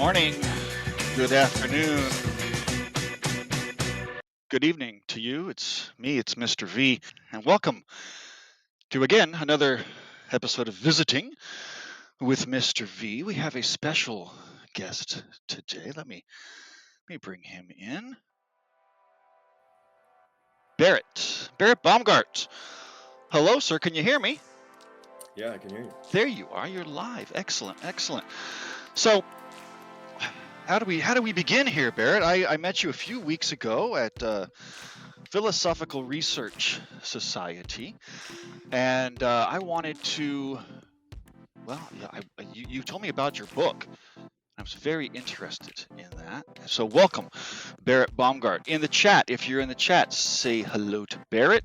morning, good afternoon, good evening to you. It's me, it's Mr. V, and welcome to again another episode of Visiting with Mr. V. We have a special guest today. Let me bring him in. Barret Baumgart. Hello, sir. Can you hear me? Yeah, I can hear you. There you are. You're live. Excellent. So, how do we begin here, Barret? I met you a few weeks ago at Philosophical Research Society, and I wanted to. Well, yeah, you told me about your book. I was very interested in that. So welcome, Barret Baumgart. In the chat, if you're in the chat, say hello to Barret.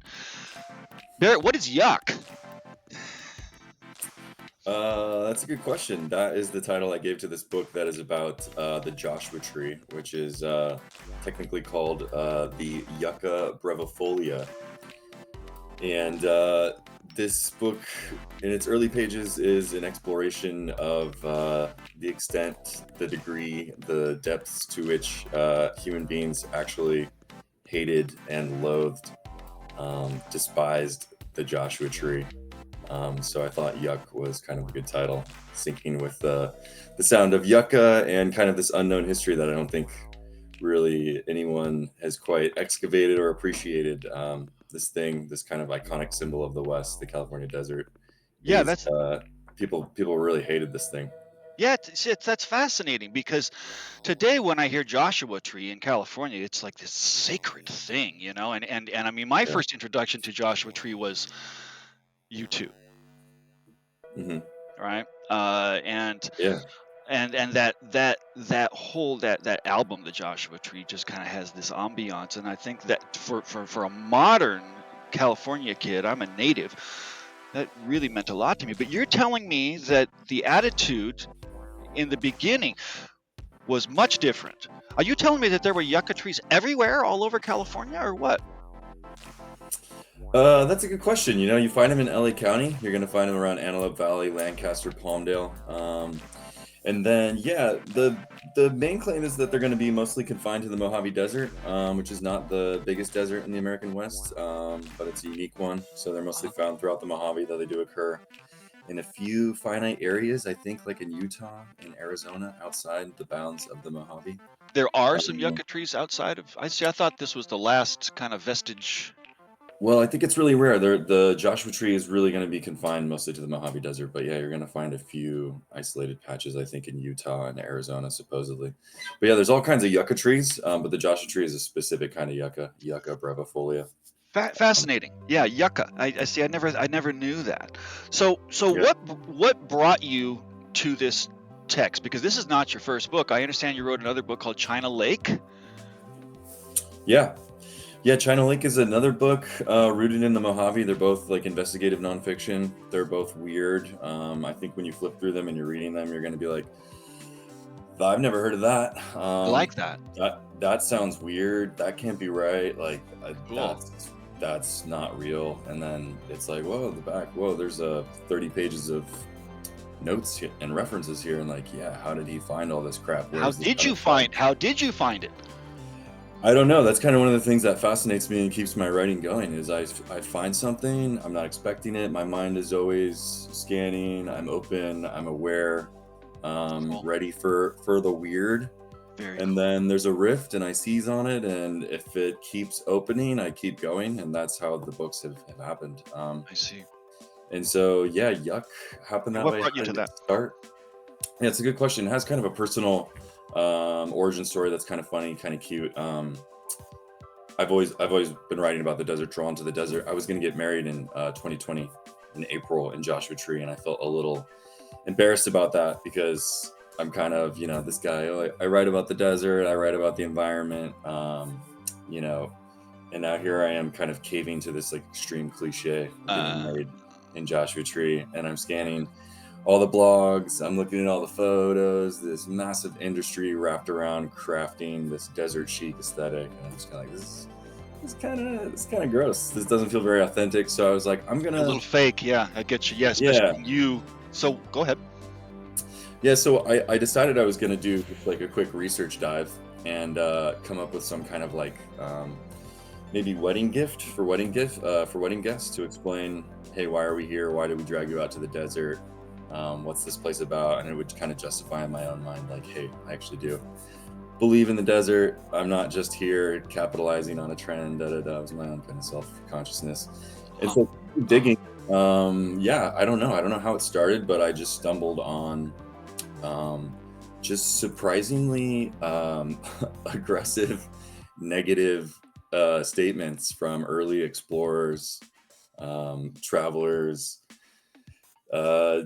Barret, what is Yuck? That's a good question. That is the title I gave to this book that is about the Joshua tree, which is technically called the Yucca Brevifolia. And this book, in its early pages, is an exploration of the extent, the degree, the depths to which human beings actually hated and loathed, despised the Joshua tree. So I thought Yuck was kind of a good title, syncing with the sound of Yucca and kind of this unknown history that I don't think really anyone has quite excavated or appreciated. This kind of iconic symbol of the West, the California desert. Yeah, People really hated this thing. Yeah, that's fascinating because today when I hear Joshua Tree in California, it's like this sacred thing, you know. And I mean, my first introduction to Joshua Tree was U2, Mm-hmm. right? And Yeah. that whole that album, the Joshua Tree, just kind of has this ambiance, and I think that for a modern California kid, I'm a native, that really meant a lot to me. But you're telling me that the attitude in the beginning was much different. Are you telling me that there were yucca trees everywhere, all over California, or what? That's a good question. You find them in LA County. You're going to find them around Antelope Valley, Lancaster, Palmdale. And then, yeah, the main claim is that they're going to be mostly confined to the Mojave Desert, which is not the biggest desert in the American West, but it's a unique one. So they're mostly found throughout the Mojave, though they do occur in a few finite areas, I think, like in Utah and Arizona, outside the bounds of the Mojave. There are some yucca trees outside of. I thought this was the last kind of vestige. Well, I think it's really rare. The Joshua tree is really going to be confined mostly to the Mojave Desert, but yeah, you're going to find a few isolated patches, I think, in Utah and Arizona, supposedly. But yeah, there's all kinds of yucca trees, but the Joshua tree is a specific kind of Yucca brevifolia. Fascinating. Yeah, yucca. I see. I never knew that. So Yeah. what brought you to this text? Because this is not your first book. I understand you wrote another book called China Lake. Yeah. Yeah, China Lake is another book rooted in the Mojave. They're both like investigative nonfiction. They're both weird. I think when you flip through them and you're reading them, you're going to be like, I've never heard of that. I like that. That sounds weird. That can't be right. Like Cool. that's not real. And then it's like, whoa, the back. Whoa, there's 30 pages of notes and references here. And like, yeah, how did he find all this crap? How did you find it? I don't know. That's kind of one of the things that fascinates me and keeps my writing going is I find something, I'm not expecting it. My mind is always scanning. I'm open. I'm aware. Cool. Ready for the weird. Very And cool. then there's a rift and I seize on it. And if it keeps opening, I keep going. And that's how the books have happened. I see. And so, yeah, Yuck happened that What way. brought you to that? Start. Yeah, it's a good question. It has kind of a personal origin story that's kind of funny, kind of cute. I've always been writing about the desert, drawn to the desert. I was going to get married in 2020 in April in Joshua Tree, and I felt a little embarrassed about that because I'm kind of, this guy. I write about the desert, I write about the environment, and now here I am, kind of caving to this like extreme cliche, getting married in Joshua Tree, and I'm scanning all the blogs, I'm looking at all the photos, this massive industry wrapped around crafting this desert chic aesthetic, and I'm just kind of like, this is kind of gross. This doesn't feel very authentic. So I was like, I'm gonna a little fake. Yeah, I get you. Yeah, yeah. especially you. So go ahead. Yeah, so I decided I was going to do just like a quick research dive and come up with some kind of like maybe wedding gift for wedding guests to explain, hey, why are we here? Why did we drag you out to the desert? What's this place about? And it would kind of justify in my own mind, like, hey, I actually do believe in the desert. I'm not just here capitalizing on a trend. Da da da. It was my own kind of self consciousness, and Huh. so Uh-huh. digging. Yeah, I don't know. I don't know how it started, but I just stumbled on um, just surprisingly aggressive, negative statements from early explorers, travelers,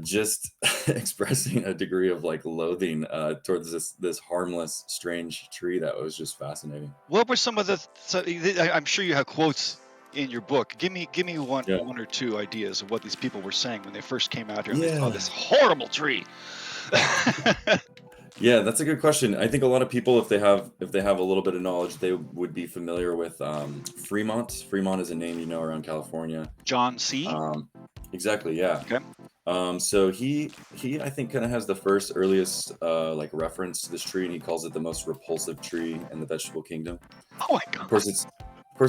just expressing a degree of like loathing towards this harmless, strange tree that was just fascinating. What were some of the? I'm sure you have quotes in your book. Give me one Yeah, one or two ideas of what these people were saying when they first came out here and they saw yeah, this horrible tree. yeah. That's a good question. I think a lot of people, if they have a little bit of knowledge, they would be familiar with Fremont. Fremont is a name you know around California. John C. Um, exactly. Yeah. Okay. So he I think kind of has the first earliest like reference to this tree, and he calls it the most repulsive tree in the vegetable kingdom. Oh my Of God. course,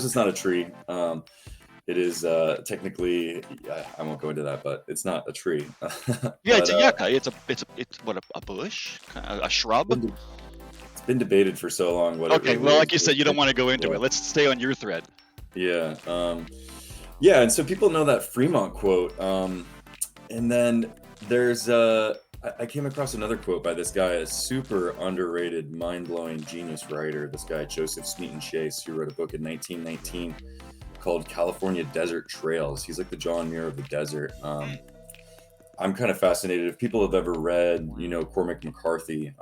it's not a tree. It is technically I won't go into that, but it's not a tree. Yeah, it's But a yucca. It's what a bush, a shrub. been de- it's been debated for so long what it Okay. really Well, is. like you said, you don't want to go into Yeah, it. Let's stay on your thread. yeah, yeah. And so people know that Fremont quote. And then there's I came across another quote by this guy, a super underrated, mind-blowing genius writer. This guy Joseph Smeaton Chase, who wrote a book in 1919 called California Desert Trails. He's like the John Muir of the desert. I'm kind of fascinated if people have ever read, Cormac McCarthy.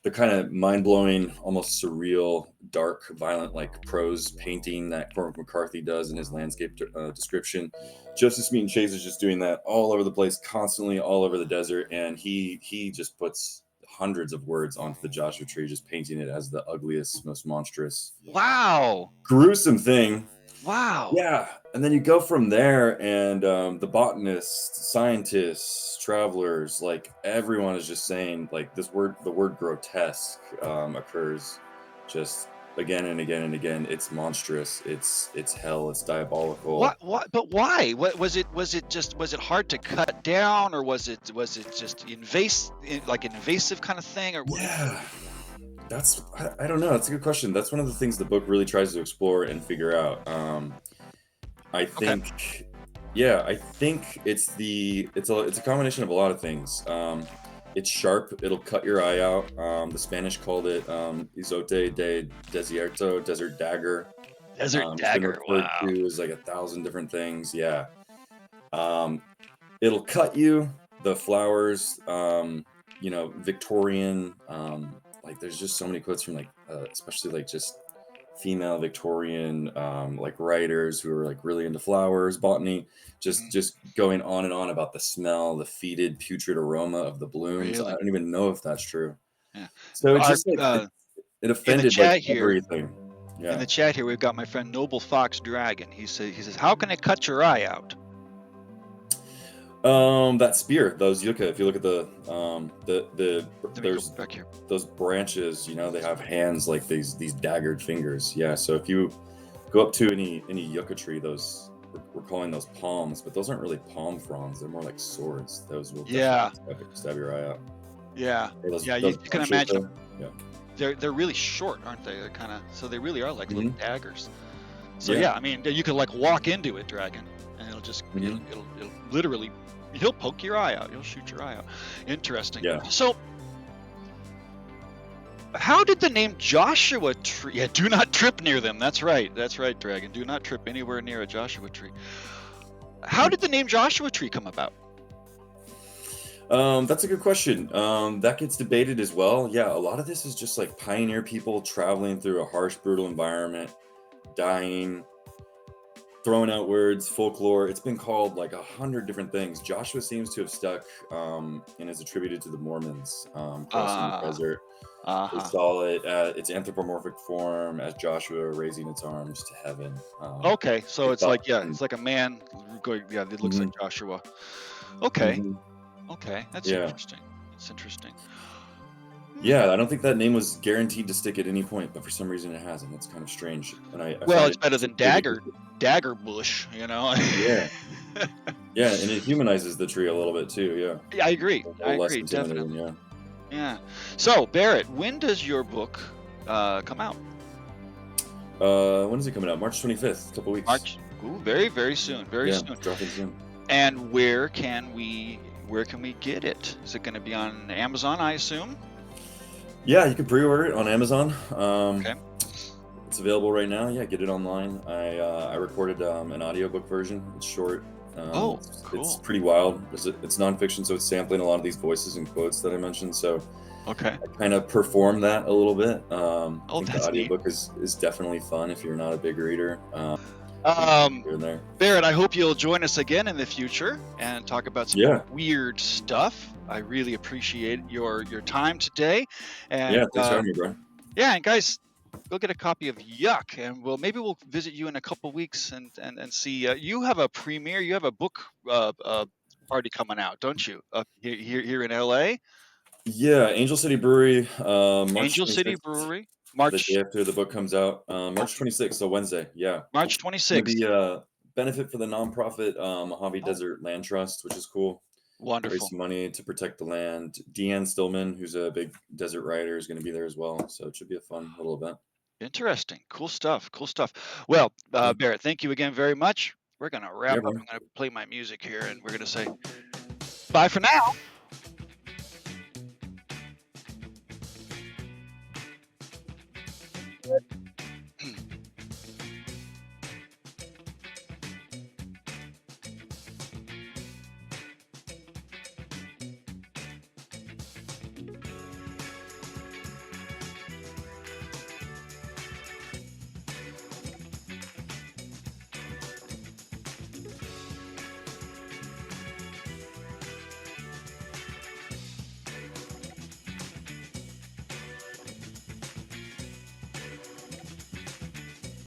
The kind of mind-blowing, almost surreal, dark, violent, like prose painting that Cormac McCarthy does in his landscape description. Joseph Smeaton Chase is just doing that all over the place, constantly, all over the desert, and he just puts hundreds of words onto the Joshua Tree, just painting it as the ugliest, most monstrous, Wow. gruesome thing. Wow. Yeah, and then you go from there, and the botanists, scientists, travelers, like everyone is just saying, like the word grotesque occurs just again and again and again. It's monstrous. It's hell. It's diabolical. What? But why? What was it? Was it hard to cut down, or was it just like an invasive kind of thing, or what? Yeah, I don't know. That's a good question. That's one of the things the book really tries to explore and figure out. I Okay. think, yeah, I think it's a combination of a lot of things. It's sharp; it'll cut your eye out. The Spanish called it "izote de desierto," desert dagger. Desert It's been dagger. referred Wow. to as like 1,000 different things. Yeah, um, it'll cut you. The flowers, Victorian. Like, there's just so many quotes from like, especially like just female Victorian like writers who are like really into flowers, botany, Mhm. just going on and on about the smell, the fetid, putrid aroma of the blooms. I Really? don't even know if that's true. Yeah. So it's Our just like it in the offended like chat here, everything. in Yeah. the chat here, we've got my friend Noble Fox Dragon. He says, how can it cut your eye out? That spear, those yucca. If you look at Let me go there's back here. those branches. They have hands like these daggered fingers. Yeah. So if you go up to any yucca tree, those we're calling those palms, but those aren't really palm fronds. They're more like swords. Those will definitely Yeah. stab your eye out. Yeah. Or Yeah. You, those you can branches imagine them. though. Yeah. They're really short, aren't they? They're kind of so they really are like little Hmm. daggers. So Yeah. yeah, I mean, you could like walk into it, Dragon, and Hmm. it'll literally, he'll poke your eye out. He'll shoot your eye out. Interesting. Yeah. So how did the name Joshua Tree? Yeah, do not trip near them. That's right. That's right, Dragon. Do not trip anywhere near a Joshua Tree. How did the name Joshua Tree come about? That's a good question. That gets debated as well. Yeah, a lot of this is just like pioneer people traveling through a harsh, brutal environment, dying, throwing out words, folklore. It's been called like 100 different things. Joshua seems to have stuck and is attributed to the Mormons crossing the Uh, desert. They uh-huh. saw it at its anthropomorphic form as Joshua raising its arms to heaven. Okay, so They it's thought, like, yeah, it's like a man going, yeah, it looks like Mhm, Joshua. Okay, mhm, okay, that's yeah. interesting. It's interesting. Yeah, I don't think that name was guaranteed to stick at any point, but for some reason it hasn't. It's kind of strange, and I Well, find it's it better than particularly interesting. Dagger Bush, you know. Yeah, yeah, and it humanizes the tree a little bit too. Yeah, Yeah, I agree. a I little less agree, intimidating. definitely. Yeah. Yeah. So, Barrett, when does your book come out? When is it coming out? March 25th. A couple weeks. March. Ooh, very, very soon. Very Yeah, soon. dropping soon. And where can we get it? Is it going to be on Amazon, I assume? Yeah, you can pre-order it on Amazon. Okay. It's available right now. Yeah, get it online. I recorded an audiobook version. It's short. Oh, It's cool. pretty wild. It's nonfiction, so it's sampling a lot of these voices and quotes that I mentioned. So Okay. I kind of perform that a little bit. I Oh, think the that's neat. audiobook is definitely fun if you're not a big reader. Um, Here and there. Barrett, I hope you'll join us again in the future and talk about some Yeah, weird stuff. I really appreciate your time today. yeah. And Thanks for having me, bro. yeah, and guys, go get a copy of Yuck, and maybe we'll visit you in a couple weeks and see. You have a premiere. You have a book party coming out, don't you? Here in LA, Yeah, Angel City Brewery, March Angel City 26th, Brewery, the day after the book comes out. March Okay, 26th, so Wednesday. Yeah, March it's gonna 26th. be a benefit for the nonprofit Mojave Oh, Desert Land Trust, which is cool. Raise wonderful. some money to protect the land. Deanne Stillman, who's a big desert writer, is going to be there as well. So it should be a fun little event. Interesting. Cool stuff. Cool stuff. Well, Yeah, Barrett, thank you again very much. We're gonna wrap yeah, up. bro. I'm gonna play my music here, and we're gonna say bye for now.